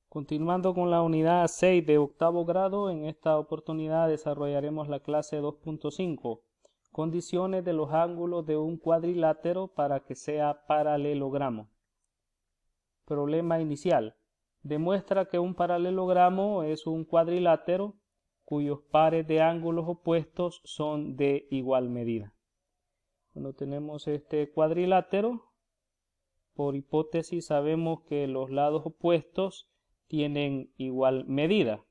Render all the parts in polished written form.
Continuando con la unidad 6 de octavo grado, en esta oportunidad desarrollaremos la clase 2.5, condiciones de los ángulos de un cuadrilátero para que sea paralelogramo. Problema inicial. Demuestra que un paralelogramo es un cuadrilátero cuyos pares de ángulos opuestos son de igual medida. Cuando tenemos este cuadrilátero, por hipótesis sabemos que los lados opuestos tienen igual medida.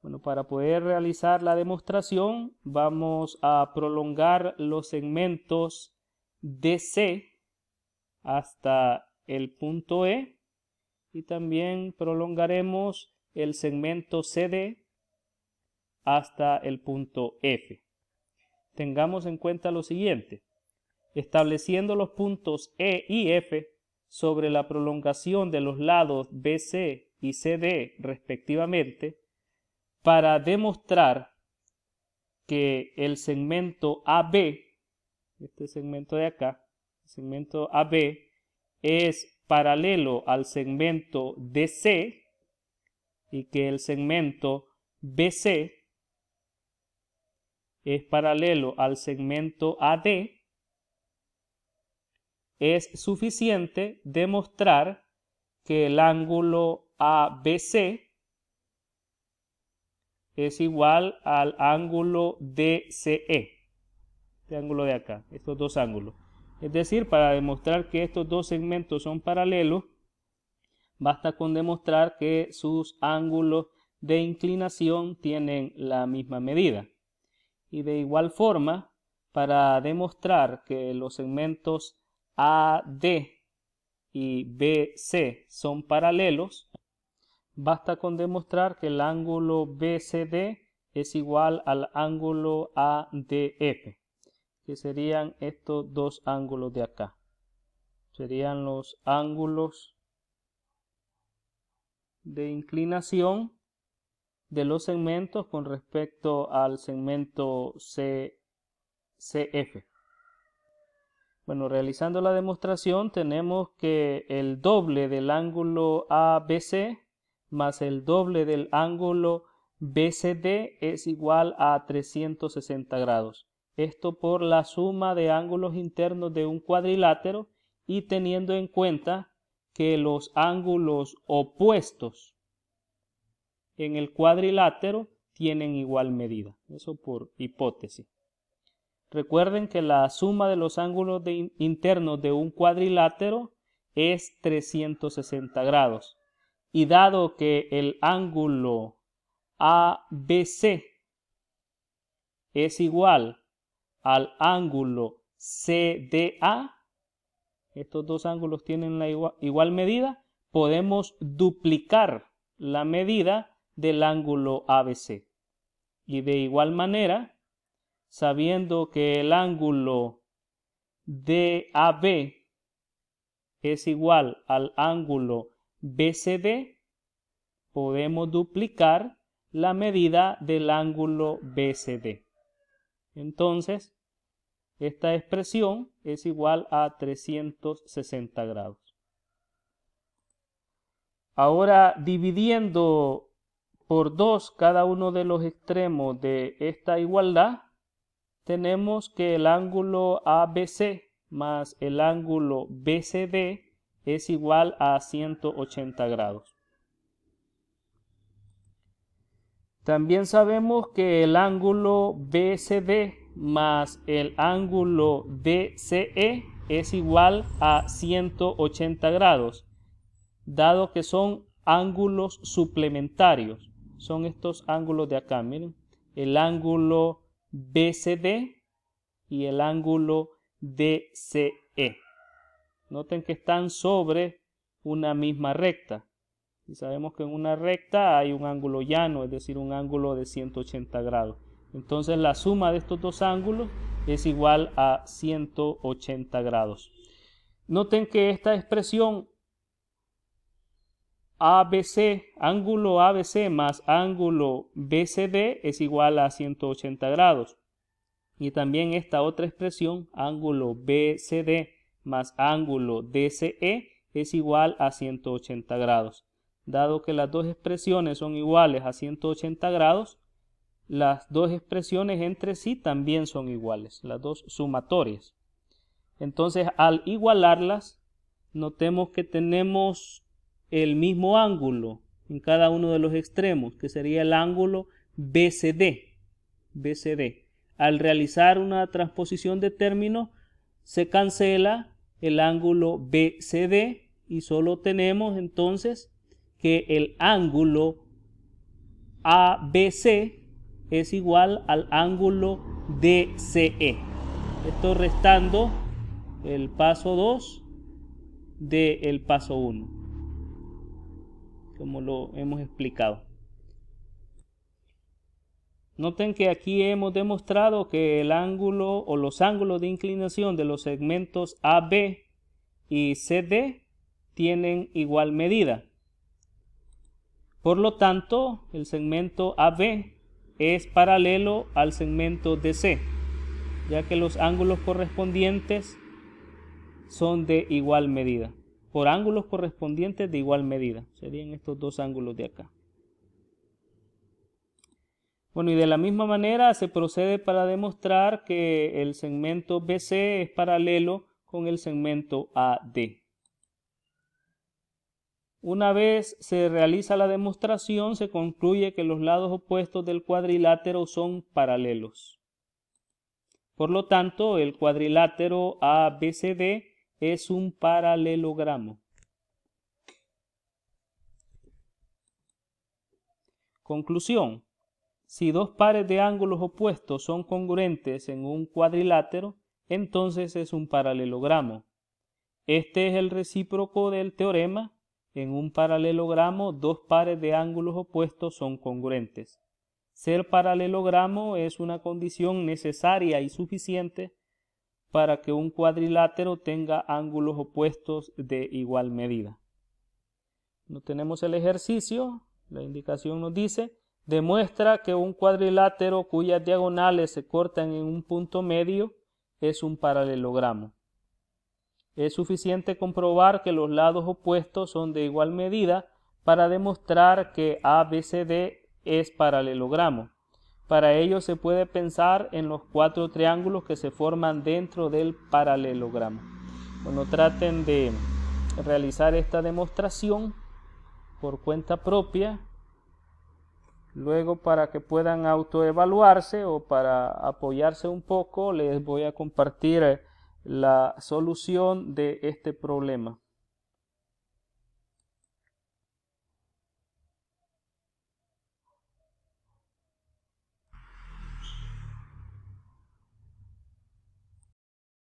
Bueno, para poder realizar la demostración vamos a prolongar los segmentos DC hasta el punto E y también prolongaremos el segmento CD hasta el punto F. Tengamos en cuenta lo siguiente: estableciendo los puntos E y F sobre la prolongación de los lados BC y CD respectivamente, para demostrar que el segmento AB, este segmento de acá, el segmento AB, es paralelo al segmento DC y que el segmento BC es paralelo al segmento AD, es suficiente demostrar que el ángulo ABC es igual al ángulo DCE, este ángulo de acá, estos dos ángulos. Es decir, para demostrar que estos dos segmentos son paralelos, basta con demostrar que sus ángulos de inclinación tienen la misma medida. Y de igual forma, para demostrar que los segmentos AD y BC son paralelos, basta con demostrar que el ángulo BCD es igual al ángulo ADF, que serían estos dos ángulos de acá. Serían los ángulos de inclinación de los segmentos con respecto al segmento CF. Bueno, realizando la demostración tenemos que el doble del ángulo ABC más el doble del ángulo BCD es igual a 360 grados. Esto por la suma de ángulos internos de un cuadrilátero y teniendo en cuenta que los ángulos opuestos en el cuadrilátero tienen igual medida. Eso por hipótesis. Recuerden que la suma de los ángulos internos de un cuadrilátero es 360 grados. Y dado que el ángulo ABC es igual al ángulo CDA, estos dos ángulos tienen la igual medida, podemos duplicar la medida del ángulo ABC. Y de igual manera, sabiendo que el ángulo DAB es igual al ángulo BCD, podemos duplicar la medida del ángulo BCD. Entonces, esta expresión es igual a 360 grados. Ahora, dividiendo por 2 cada uno de los extremos de esta igualdad, tenemos que el ángulo ABC más el ángulo BCD es igual a 180 grados. También sabemos que el ángulo BCD más el ángulo DCE es igual a 180 grados, dado que son ángulos suplementarios. Son estos ángulos de acá, miren, el ángulo BCD y el ángulo DCE. Noten que están sobre una misma recta. Y sabemos que en una recta hay un ángulo llano, es decir, un ángulo de 180 grados. Entonces la suma de estos dos ángulos es igual a 180 grados. Noten que esta expresión ABC, ángulo ABC más ángulo BCD es igual a 180 grados. Y también esta otra expresión, ángulo BCD más ángulo DCE, es igual a 180 grados. dado que las dos expresiones son iguales a 180 grados, las dos expresiones entre sí también son iguales, las dos sumatorias. Entonces, al igualarlas, notemos que tenemos el mismo ángulo en cada uno de los extremos, que sería el ángulo BCD. Al realizar una transposición de términos, se cancela el ángulo BCD y solo tenemos entonces que el ángulo ABC es igual al ángulo DCE. Esto restando el paso 2 del paso 1, como lo hemos explicado. Noten que aquí hemos demostrado que el ángulo o los ángulos de inclinación de los segmentos AB y CD tienen igual medida. Por lo tanto, el segmento AB es paralelo al segmento DC, ya que los ángulos correspondientes son de igual medida. Por ángulos correspondientes de igual medida. Serían estos dos ángulos de acá. Bueno, y de la misma manera se procede para demostrar que el segmento BC es paralelo con el segmento AD. Una vez se realiza la demostración, se concluye que los lados opuestos del cuadrilátero son paralelos. Por lo tanto, el cuadrilátero ABCD es un paralelogramo. Conclusión. Si dos pares de ángulos opuestos son congruentes en un cuadrilátero, entonces es un paralelogramo. Este es el recíproco del teorema. En un paralelogramo, dos pares de ángulos opuestos son congruentes. Ser paralelogramo es una condición necesaria y suficiente para que un cuadrilátero tenga ángulos opuestos de igual medida. No tenemos el ejercicio, la indicación nos dice, demuestra que un cuadrilátero cuyas diagonales se cortan en un punto medio es un paralelogramo. Es suficiente comprobar que los lados opuestos son de igual medida para demostrar que ABCD es paralelogramo. Para ello se puede pensar en los 4 triángulos que se forman dentro del paralelogramo. Bueno, traten de realizar esta demostración por cuenta propia. Luego, para que puedan autoevaluarse o para apoyarse un poco, les voy a compartir la solución de este problema.